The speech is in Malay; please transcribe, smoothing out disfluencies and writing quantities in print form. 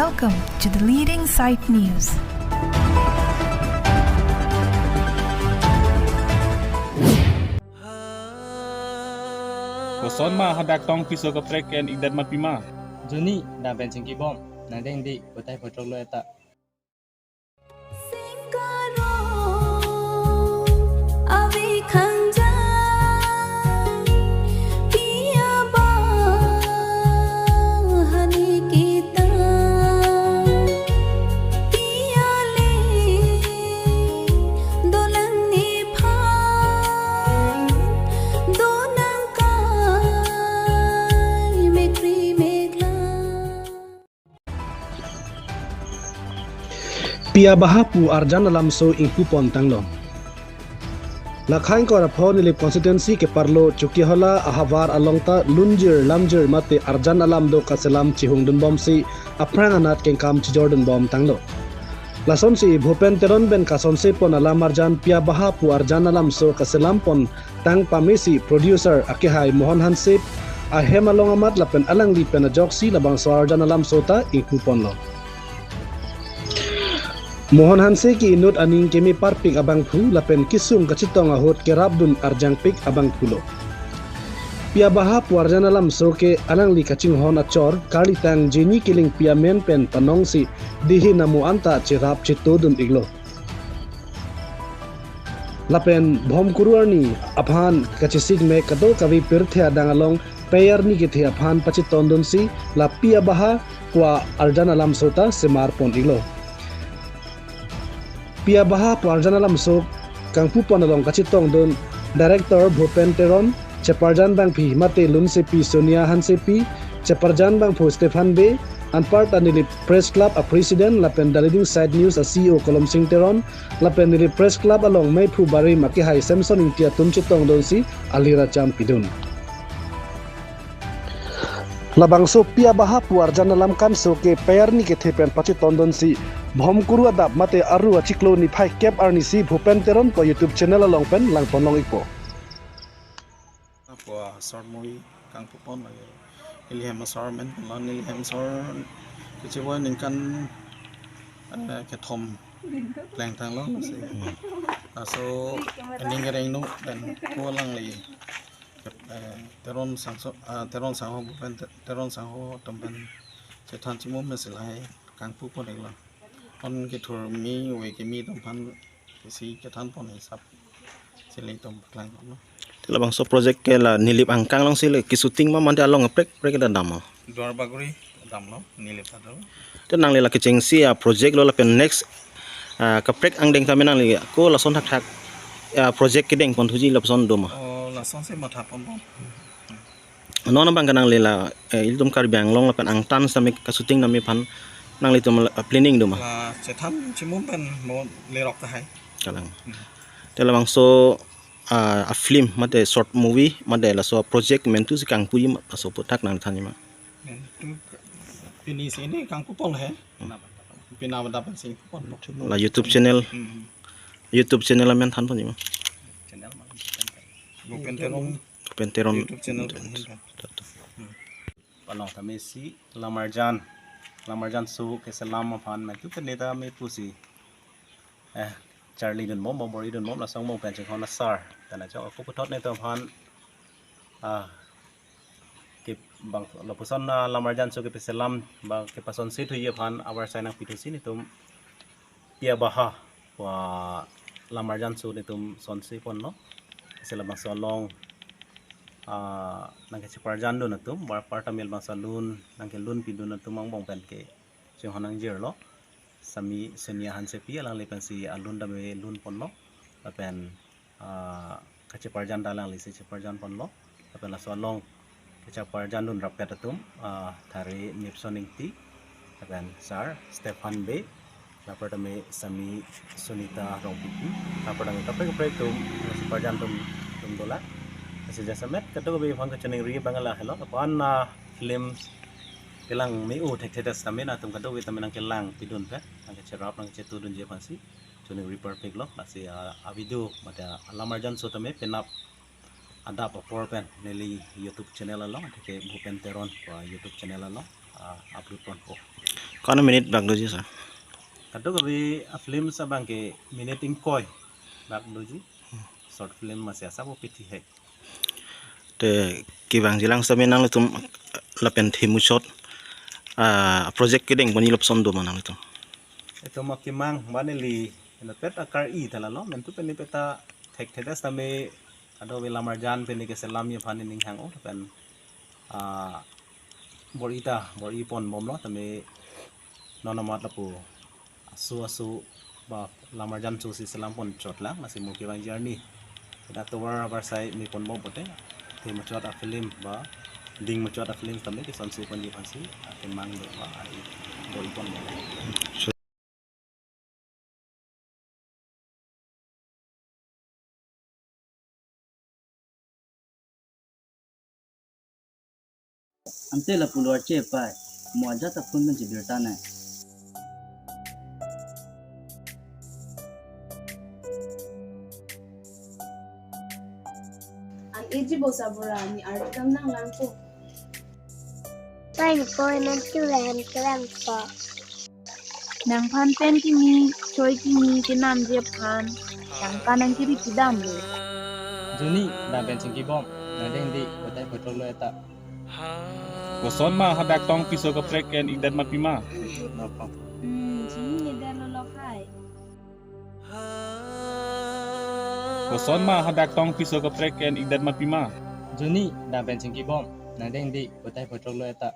Welcome to the Leading Sight News. ก็สอนมาหาดักต้องพิโซกับเปรกแกนอีกดัดมัดปีมา Juni da ben chingi bom na deng di putai photo lo eta Pia bahapu arjan alam so ingku pontang lo. Lakhain ko rapho nilip constituency ke parlo Chukihola ahavar alongta lunjir lamjir mate arjan alam do kaselam chihung dun bom si aprang anat ken kam chi Jordan bom tanglo. Lason si Bhupen Teron ben kason se pon alam arjan pia bahapu arjan alam so kaselam pon tang pamisi producer akihai Mohan Hansip ahem along amat lapen alang li pen joksi labang so arjan alam sota ingku pon lo. Mohan Hanse ki inut aning kemi parpik abang phu lapen kisum kachitong ahot ke rabdun arjang pik abang phulo. Pia baha puarjan alam so ke alang li kaching hon achor kali tang jini kiling pia men pen panong si dihi namu anta chirap chitodun iglo. Lapen bhom kuruarni aphan kachisig me kado kavi pirthe adang along payar ni ke the aphan pachitondun si la pia baha kwa arjan alam sota semar pon iglo. Pia baha parjan alam so kangpu panalong kachitong don director Bhupen Teron Cheparjan bang phi mate lun sepi Sonia Han sepi Cheparjan bang pho Stefan Be anpart anili press club a president lapen Leading Sight News a CEO Kolom Singh Teron lapen nili press club along mai phu bari maki hai Samson intia tum chitong don si Alira Cham pidun labang so pia baha puarjan alam kan so ke pair ni ke thepen pachiton don si Bhom kuru adap mate aru achiklo ni phai cap arni si Bhupen Teron po YouTube channel along pen lang ponong ipo. Kwa short movie kang pupon lagi. Ilham sor men lan ilham sor kichiwa ningkan ke thom lang thang lo si. So ningereng no dan ko lang li. Teron sangho Bhupen Teron sangho tomben chetan chimo mesilai kang pupon egla. On ke thur mi we ke mi tom phan si ke than pon hisap sile tom klang no Labang so project ke la nilip angkang long sile ki shooting ma mante along prek da dam dor baguri dam lo nilip ado te nang le la ke chengsi a project lo la pen next ka prek ang deng tamen nang le ko la son thak project ke deng pon thuji la son doma o la son se ma thap pom non bang kanang le la il dum kar bang long la pen ang tan same ka shooting na me phan nang le tum planning doma la se tham chimum pen mo le rok ta hai kalang te labang so a film mate short movie mate la so project mentu sikang puyi so putak nang thani ma pini sini kang pupon he pina bada pen sing pupon la YouTube channel men than pon ma channel ma Bhupen Teron YouTube channel panong tamesi Lamarjan su ke salam phan ma tu peneta me pusi Charlie dun mom bori dun mom la song mom pen chong na sar tana cho ko putot ne to phan ke bang la puson Lamarjan su ke salam ba ke pason sit huye phan awar sai nang pitusi ni tum pia baha wa Lamarjan su ni tum son si pon no selam so long nang ke Cheparjan dun atum bar partamel bang salun nang ke lun pidun atum mang bong pen ke chong hanang jer lo sami Sonia Han sepi alang lepan si alun dame lun pon lo lapen ka Cheparjan dalang li si Cheparjan pon lo lapen la so long ke Cheparjan dun rapet atum thari nipsoning ti lapen sar Stefan Be lapen sami Sunita Rompipi lapen kapre tum Cheparjan tum dola Asija samet kato be phang ka chaning ri bangala hello apan film kelang me u thek theta samena tum kato be tamen kelang pidun pe ang cherap nang chetudun je phansi chaning ri perfect lo asi a video mata Lamarjan so tame penap ada por pen neli YouTube channel lo theke Bhupen Teron YouTube channel lo upload pon ko Kana minute bag doji sa. Kadto kabi film sa bangke minute ingkoy bak doji short film masih asa bo piti hai. Te kibang jilang sa menang lutum lapen thimu shot project kedeng bani lopson do manang itu. Ito makimang baneli pet akar I thalalo mentu peni peta thek thedas tame ado vela marjan peni ke selam ye phani ning hang o pen bori pon bomlo tame nonamat lapu asu ba lamarjan su si selam pon chotla masih mo kibang journey ida towar abar sai mi pon bom bote te machot a film ba ding machot a film tame ke sonsi pon di phasi timang do ba bori pon bom Ante la puluar che pai, mo aja ta pun men jibirta na. Ang ejibo sa burani artam ng langko. Pain ko nan tulen kram ko. นางพันเป็นที่มีช่วยที่มีที่นำเรียบพันอย่างการนังที่ริกิดามเลย Juni da bensin ki bom, na den di kotai petrol lo eta. Goson ma hadak tong piso geprek ken igdan mat pima. ฉันมีเดินลอกให้ Goson ma hadak tong piso geprek ken igdan mat pima. Juni da bensin ki bom, na den di kotai petrol lo eta.